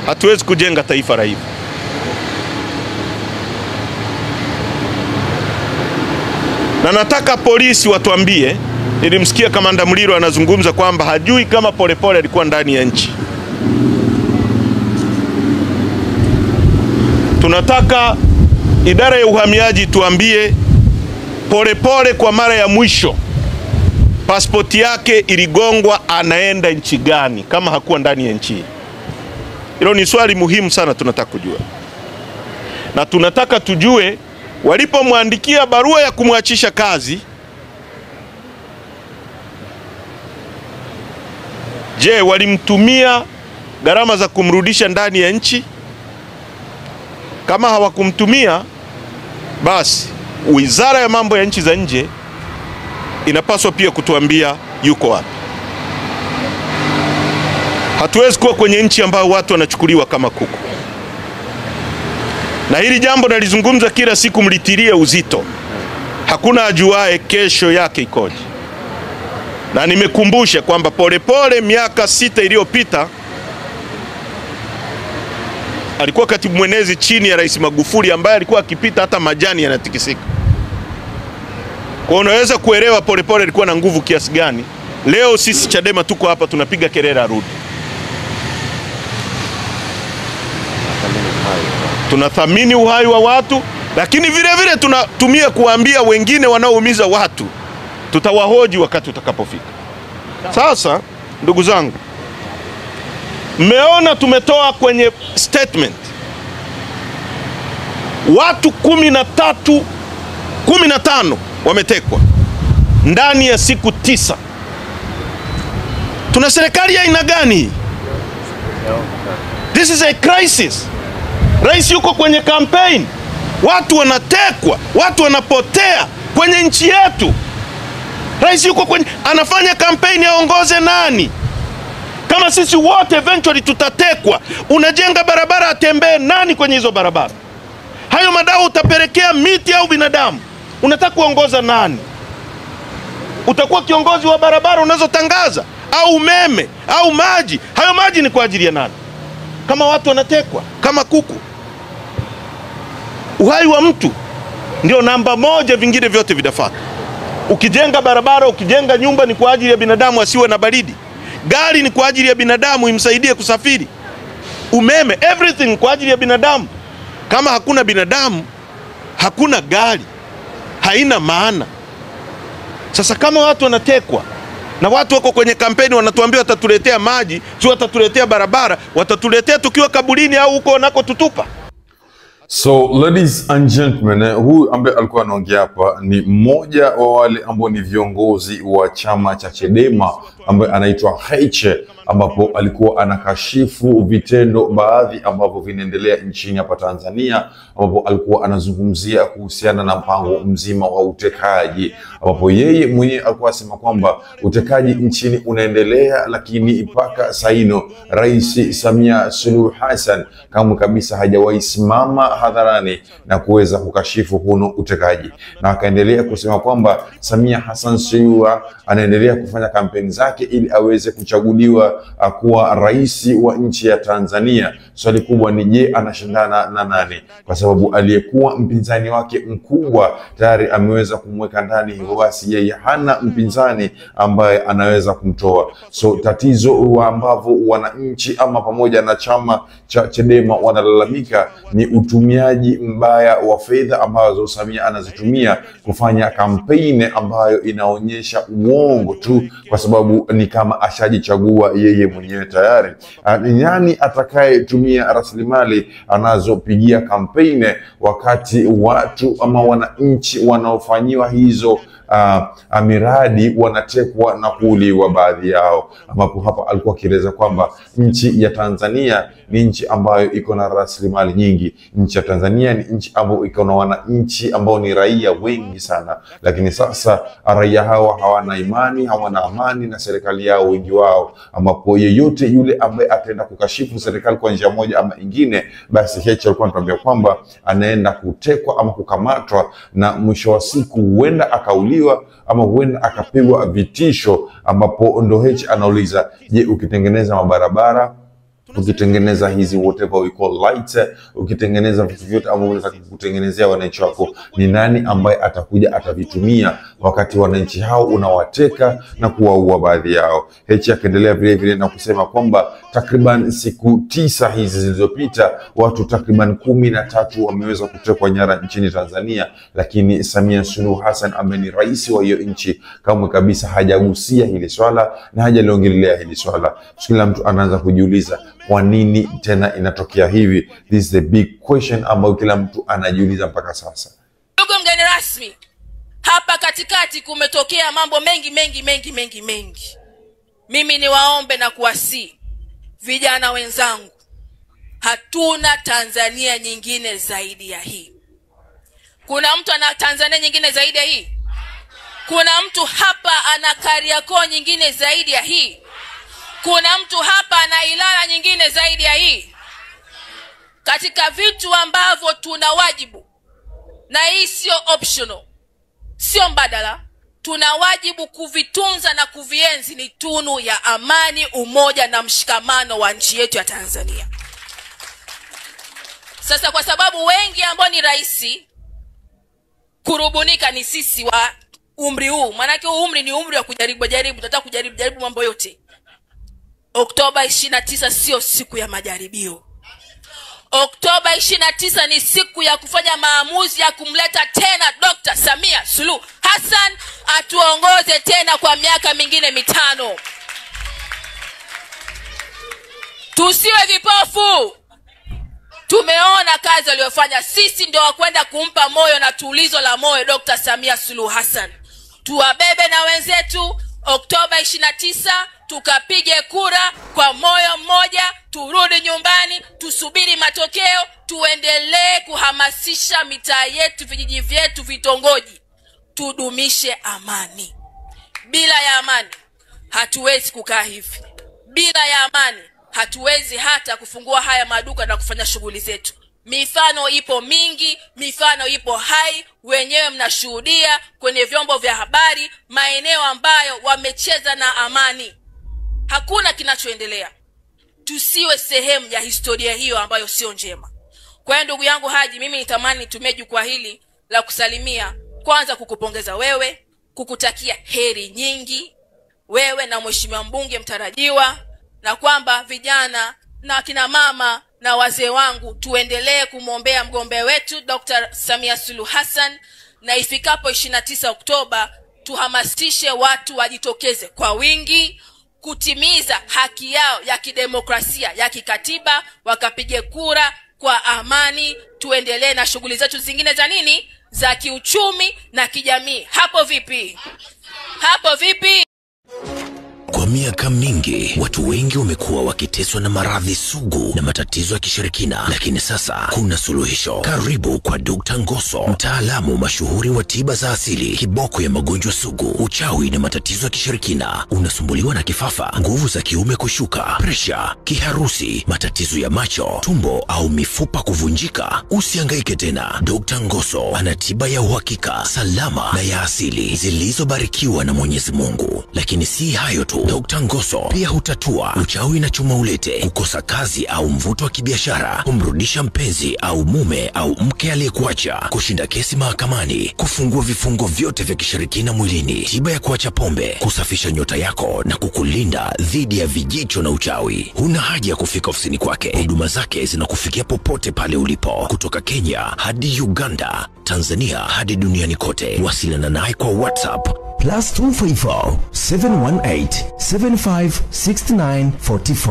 hatuwezi kujenga taifa la hivi. Na nataka polisi watuambie, nilimsikia Kamanda Muliro anazungumza kwamba hajui kama Polepole alikuwa ndani ya nchi. Tunataka idara ya uhamiaji tuambie Polepole kwa mara ya mwisho pasipoti yake iligongwa anaenda nchi gani kama hakuwa ndani ya nchi. Hilo ni swali muhimu sana tunataka kujua. Na tunataka tujue walipomwandikia barua ya kumwachisha kazi, je, walimtumia gharama za kumrudisha ndani ya nchi? Kama hawakumtumia, basi Wizara ya Mambo ya Nchi za Nje inapaswa pia kutuambia yuko wapi. Hatuwezi kuwa kwenye nchi ambayo watu wanachukuliwa kama kuku. Na hili jambo nalizungumza kila siku, mlitilie uzito. Hakuna ajuae kesho yake ikoje. Na nimekumbusha kwamba Polepole miaka 6 iliyopita alikuwa katibu mwenezi chini ya Rais Magufuli, ambaye alikuwa akipita hata majani yanatikisika. Kwa unaweza kuelewa Polepole alikuwa na nguvu kiasi gani. Leo sisi Chadema tuko hapa tunapiga kelele arudi. Tunathamini uhai wa watu, lakini vile vile tunatumia kuambia wengine wanaoumiza watu. Tutawahoji wakati utakapofika. Sasa ndugu zangu, mmeona tumetoa kwenye statement watu 15 wametekwa ndani ya siku 9. Tuna serikali ya aina gani? This is a crisis. Rais yuko kwenye campaign, watu wanatekwa, watu wanapotea kwenye nchi yetu. Rais yuko kwenye anafanya campaign, aongoze nani? Kama sisi wote eventually tutatekwa, unajenga barabara, atembee nani kwenye hizo barabara? Hayo madawa utapelekea miti au binadamu? Unataka kuongoza nani? Utakuwa kiongozi wa barabara unazotangaza au umeme au maji? Hayo maji ni kwa ajili ya nani kama watu wanatekwa kama kuku? Uhai wa mtu ndio namba 1, vingine vyote vidafuata. Ukijenga barabara, ukijenga nyumba, ni kwa ajili ya binadamu asiwe na baridi. Gari ni kwa ajili ya binadamu imsaidie kusafiri. Umeme, everything kwa ajili ya binadamu. Kama hakuna binadamu, hakuna gari, haina maana. Sasa kama watu wanatekwa na watu wako kwenye kampeni wanatuambia watatuletea maji, sio watatuletea barabara, watatuletea tukiwa kaburini au huko nako tutupa. So ladies and gentlemen, huyu ambaye alikuwa anaongea hapa ni mmoja wa wale ambao ni viongozi wa chama cha Chadema ambaye anaitwa Heche, ambapo alikuwa anakashifu vitendo baadhi ambavyo vinaendelea nchini hapa Tanzania, ambapo alikuwa anazungumzia kuhusiana na mpango mzima wa utekaji, ambapo yeye mwenyewe alikuwa asema kwamba utekaji nchini unaendelea, lakini mpaka saino Rais Samia Suluhu Hassan kama kabisa hajawahi simama hadharani na kuweza kukashifu huno utekaji. Na akaendelea kusema kwamba Samia Hassan Suluhu anaendelea kufanya kampeni zake ili aweze kuchaguliwa kuwa rais wa nchi ya Tanzania. Swali kubwa ni je, anashindana na nani? Kwa sababu aliyekuwa mpinzani wake mkubwa tayari ameweza kumweka ndani, hivyo basi yeye hana mpinzani ambaye anaweza kumtoa. So tatizo ambavyo wananchi ama pamoja na chama cha Chadema wanalalamika ni utumiaji mbaya wa fedha ambazo Samia anazitumia kufanya kampeni ambayo inaonyesha uongo tu, kwa sababu ni kama ashajichagua yeye mwenyewe tayari. Nani atakayetumia rasilimali anazopigia kampeni wakati watu ama wananchi wanaofanyiwa hizo miradi wanatekwa na kuuliwa baadhi yao? Ambapo hapa alikuwa akieleza kwamba nchi ya Tanzania ni nchi ambayo iko na rasilimali nyingi. Nchi ya Tanzania ni nchi ambayo iko na wananchi ambao ni raia wengi sana, lakini sasa raia hawa hawana imani, hawana amani na serikali yao wengi wao, ambapo yeyote yule ambaye ataenda kukashifu serikali kwa njia moja ama ingine, basi Heche alikuwa anatuambia kwamba anaenda kutekwa ama kukamatwa, na mwisho wa siku huenda akauliwa ama huenda akapigwa vitisho, ambapo ndo Heche anauliza, je, ukitengeneza mabarabara ukitengeneza hizi whatever we call lights, ukitengeneza vitu vyote ambavyo unataka kutengenezea wananchi wako, ni nani ambaye atakuja atavitumia wakati wananchi hao unawateka na kuwaua baadhi yao? Heche akaendelea vile vile na kusema kwamba takriban siku 9 hizi zilizopita watu takriban 13 wameweza kutekwa nyara nchini Tanzania, lakini Samia Suluhu Hassan ambaye ni rais wa hiyo nchi kamwe kabisa hajagusia hili swala na hajaliongelea hili swala. Kila mtu anaanza kujiuliza kwa nini tena inatokea hivi? This is the big question ambayo kila mtu anajiuliza mpaka sasa. Ndugu mgeni rasmi, hapa katikati kumetokea mambo mengi. Mimi niwaombe na kuwasihi vijana wenzangu, hatuna Tanzania nyingine zaidi ya hii. Kuna mtu ana Tanzania nyingine zaidi ya hii? Kuna mtu hapa ana Kariakoo nyingine zaidi ya hii? Kuna mtu hapa ana Ilala nyingine zaidi ya hii? Katika vitu ambavyo tuna wajibu, na hii sio optional, sio mbadala, tuna wajibu kuvitunza na kuvienzi, ni tunu ya amani, umoja na mshikamano wa nchi yetu ya Tanzania. Sasa kwa sababu wengi ambao ni raisi kurubunika ni sisi wa umri huu, manake umri ni umri wa kujaribu, tunataka kujaribu mambo yote. Oktoba 29 sio siku ya majaribio. Oktoba 29 ni siku ya kufanya maamuzi ya kumleta tena Dr. Samia Suluhu Hassan atuongoze tena kwa miaka mingine 5. Tusiwe vipofu. Tumeona kazi aliyofanya, sisi ndio wakwenda kumpa moyo na tulizo la moyo Dr. Samia Suluhu Hassan. Tuwabebe na wenzetu Oktoba 29, tukapige kura kwa moyo mmoja, turudi nyumbani, tusubiri matokeo, tuendelee kuhamasisha mitaa yetu, vijiji vyetu, vitongoji. Tudumishe amani. Bila ya amani hatuwezi kukaa hivi. Bila ya amani hatuwezi hata kufungua haya maduka na kufanya shughuli zetu. Mifano ipo mingi, mifano ipo hai, wenyewe mnashuhudia kwenye vyombo vya habari maeneo ambayo wamecheza na amani. Hakuna kinachoendelea. Tusiwe sehemu ya historia hiyo ambayo sio njema. Kwa hiyo ndugu yangu Haji, mimi nitamani nitumie jukwaa hili la kusalimia, kwanza kukupongeza wewe, kukutakia heri nyingi wewe na mheshimiwa mbunge mtarajiwa, na kwamba vijana na kina mama na wazee wangu tuendelee kumwombea mgombea wetu Dr. Samia Suluhu Hassan, na ifikapo 29 Oktoba tuhamasishe watu wajitokeze kwa wingi kutimiza haki yao ya kidemokrasia ya kikatiba, wakapige kura kwa amani. Tuendelee na shughuli zetu zingine za nini, za kiuchumi na kijamii. Hapo vipi? Kwa miaka mingi, watu wengi wamekuwa wakiteswa na maradhi sugu na matatizo ya kishirikina, lakini sasa kuna suluhisho. Karibu kwa Dr. Ngoso, mtaalamu mashuhuri wa tiba za asili, kiboko ya magonjwa sugu, uchawi na matatizo ya kishirikina. Unasumbuliwa na kifafa, nguvu za kiume kushuka, presha, kiharusi, matatizo ya macho, tumbo au mifupa kuvunjika? Usihangaike tena. Dr. Ngoso ana tiba ya uhakika, salama na ya asili zilizobarikiwa na Mwenyezi Mungu. Lakini si hayo tu, Dr. Ngoso pia hutatua uchawi na chuma ulete, kukosa kazi au mvuto wa kibiashara, kumrudisha mpenzi au mume au mke aliyekuacha, kushinda kesi mahakamani, kufungua vifungo vyote vya kishirikina mwilini, tiba ya kuacha pombe, kusafisha nyota yako na kukulinda dhidi ya vijicho na uchawi. Huna haja ya kufika ofisini kwake. Huduma zake zinakufikia popote pale ulipo, kutoka Kenya hadi Uganda, Tanzania hadi duniani kote. Wasiliana naye kwa WhatsApp +254 718 756944.